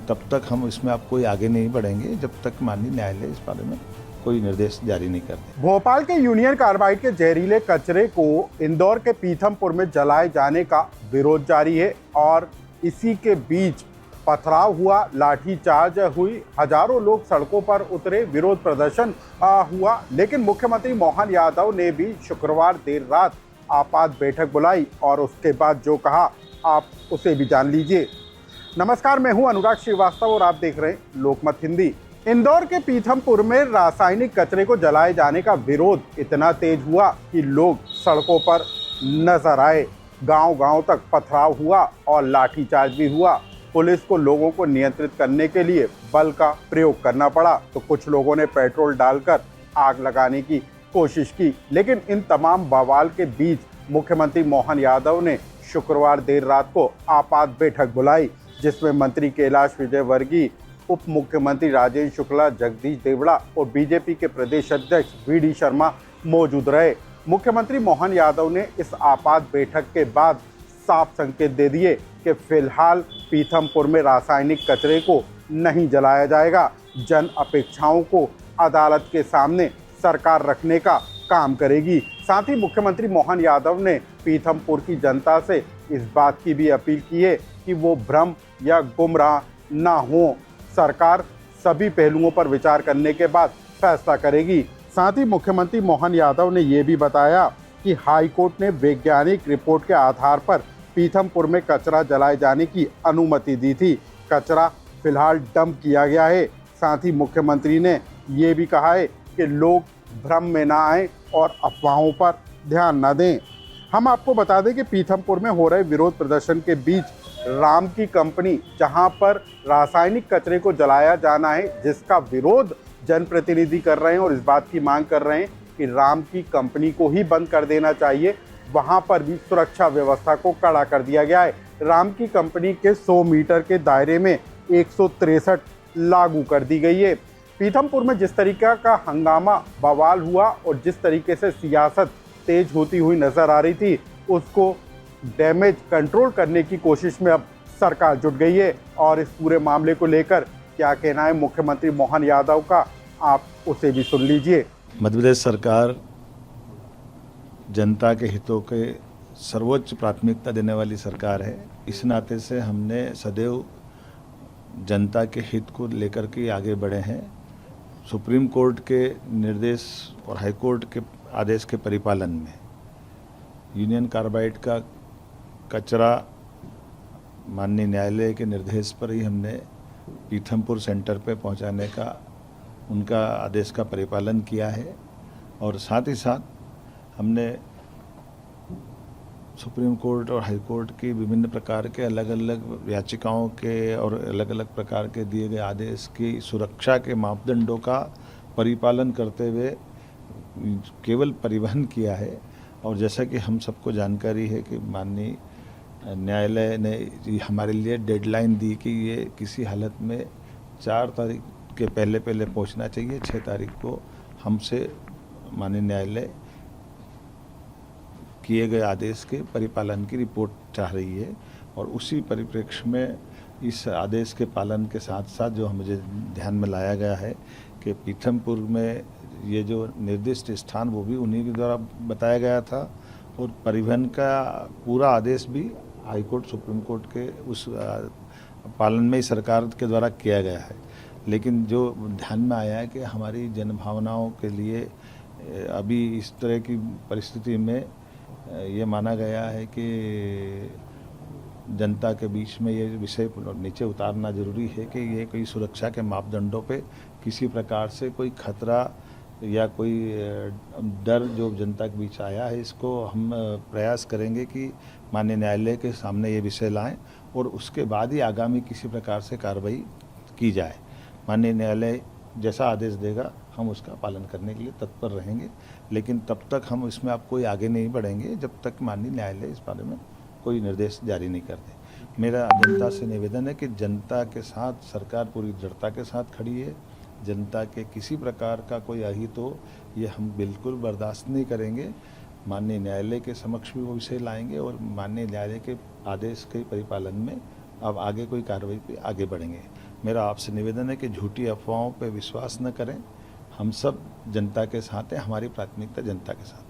तब तक हम इसमें अब कोई आगे नहीं बढ़ेंगे जब तक माननीय न्यायालय इस बारे में कोई निर्देश जारी नहीं करते। भोपाल के यूनियन कार्बाइड के जहरीले कचरे को इंदौर के पीथमपुर में जलाए जाने का विरोध जारी है और इसी के बीच पथराव हुआ, लाठीचार्ज हुई, हजारों लोग सड़कों पर उतरे, विरोध प्रदर्शन हुआ। लेकिन मुख्यमंत्री मोहन यादव ने भी शुक्रवार देर रात आपात बैठक बुलाई और उसके बाद जो कहा आप उसे भी जान लीजिए। नमस्कार, मैं हूं अनुराग श्रीवास्तव और आप देख रहे हैं लोकमत हिंदी। इंदौर के पीथमपुर में रासायनिक कचरे को जलाए जाने का विरोध इतना तेज हुआ कि लोग सड़कों पर नजर आए। गांव-गांव तक पथराव हुआ और लाठीचार्ज भी हुआ। पुलिस को लोगों को नियंत्रित करने के लिए बल का प्रयोग करना पड़ा, तो कुछ लोगों ने पेट्रोल डालकर आग लगाने की कोशिश की। लेकिन इन तमाम बवाल के बीच मुख्यमंत्री मोहन यादव ने शुक्रवार देर रात को आपात बैठक बुलाई, जिसमें मंत्री कैलाश विजयवर्गीय, उप मुख्यमंत्री राजेंद्र शुक्ला, जगदीश देवड़ा और बीजेपी के प्रदेश अध्यक्ष वी डी शर्मा मौजूद रहे। मुख्यमंत्री मोहन यादव ने इस आपात बैठक के बाद साफ संकेत दे दिए कि फिलहाल पीथमपुर में रासायनिक कचरे को नहीं जलाया जाएगा। जन अपेक्षाओं को अदालत के सामने सरकार रखने का काम करेगी। साथ ही मुख्यमंत्री मोहन यादव ने पीथमपुर की जनता से इस बात की भी अपील की है कि वो भ्रम या गुमराह ना हो। सरकार सभी पहलुओं पर विचार करने के बाद फैसला करेगी। साथ ही मुख्यमंत्री मोहन यादव ने ये भी बताया कि हाई कोर्ट ने वैज्ञानिक रिपोर्ट के आधार पर पीथमपुर में कचरा जलाए जाने की अनुमति दी थी। कचरा फिलहाल डंप किया गया है। साथ ही मुख्यमंत्री ने ये भी कहा है कि लोग भ्रम में ना आए और अफवाहों पर ध्यान न दें। हम आपको बता दें कि पीथमपुर में हो रहे विरोध प्रदर्शन के बीच राम की कंपनी, जहां पर रासायनिक कचरे को जलाया जाना है, जिसका विरोध जनप्रतिनिधि कर रहे हैं और इस बात की मांग कर रहे हैं कि राम की कंपनी को ही बंद कर देना चाहिए, वहां पर भी सुरक्षा व्यवस्था को कड़ा कर दिया गया है। राम की कंपनी के 100 मीटर के दायरे में 163 लागू कर दी गई है। पीथमपुर में जिस तरीके का हंगामा बवाल हुआ और जिस तरीके से सियासत तेज होती हुई नजर आ रही थी, उसको डैमेज कंट्रोल करने की कोशिश में अब सरकार जुट गई है। और इस पूरे मामले को लेकर क्या कहना है मुख्यमंत्री मोहन यादव का, आप उसे भी सुन लीजिए। मध्य प्रदेश सरकार जनता के हितों के सर्वोच्च प्राथमिकता देने वाली सरकार है। इस नाते से हमने सदैव जनता के हित को लेकर के आगे बढ़े हैं। सुप्रीम कोर्ट के निर्देश और हाई कोर्ट के आदेश के परिपालन में यूनियन कार्बाइड का कचरा माननीय न्यायालय के निर्देश पर ही हमने पीथमपुर सेंटर पे पहुंचाने का उनका आदेश का परिपालन किया है। और साथ ही साथ हमने सुप्रीम कोर्ट और हाई कोर्ट की विभिन्न प्रकार के अलग अलग याचिकाओं के और अलग अलग प्रकार के दिए गए आदेश की सुरक्षा के मापदंडों का परिपालन करते हुए केवल परिवहन किया है। और जैसा कि हम सबको जानकारी है कि माननीय न्यायालय ने हमारे लिए डेडलाइन दी कि ये किसी हालत में 4 तारीख के पहले पहुंचना चाहिए। 6 तारीख को हमसे माननीय न्यायालय किए गए आदेश के परिपालन की रिपोर्ट चाह रही है। और उसी परिप्रेक्ष्य में इस आदेश के पालन के साथ साथ जो मुझे ध्यान में लाया गया है कि पीथमपुर में ये जो निर्दिष्ट स्थान वो भी उन्हीं के द्वारा बताया गया था और परिवहन का पूरा आदेश भी हाई कोर्ट सुप्रीम कोर्ट के उस पालन में ही सरकार के द्वारा किया गया है। लेकिन जो ध्यान में आया है कि हमारी जनभावनाओं के लिए अभी इस तरह की परिस्थिति में ये माना गया है कि जनता के बीच में ये विषय नीचे उतारना जरूरी है कि ये कोई सुरक्षा के मापदंडों पे किसी प्रकार से कोई खतरा या कोई डर जो जनता के बीच आया है, इसको हम प्रयास करेंगे कि माननीय न्यायालय के सामने ये विषय लाएं और उसके बाद ही आगामी किसी प्रकार से कार्रवाई की जाए। माननीय न्यायालय जैसा आदेश देगा हम उसका पालन करने के लिए तत्पर रहेंगे। लेकिन तब तक हम इसमें अब कोई आगे नहीं बढ़ेंगे जब तक माननीय न्यायालय इस बारे में कोई निर्देश जारी नहीं करते। मेरा जनता से निवेदन है कि जनता के साथ सरकार पूरी दृढ़ता के साथ खड़ी है। जनता के किसी प्रकार का कोई अहित हो ये हम बिल्कुल बर्दाश्त नहीं करेंगे। माननीय न्यायालय के समक्ष भी वो विषय लाएंगे और माननीय न्यायालय के आदेश के परिपालन में अब आगे कोई कार्रवाई पे आगे बढ़ेंगे। मेरा आपसे निवेदन है कि झूठी अफवाहों पर विश्वास न करें। हम सब जनता के साथ हैं, हमारी प्राथमिकता जनता के साथ है।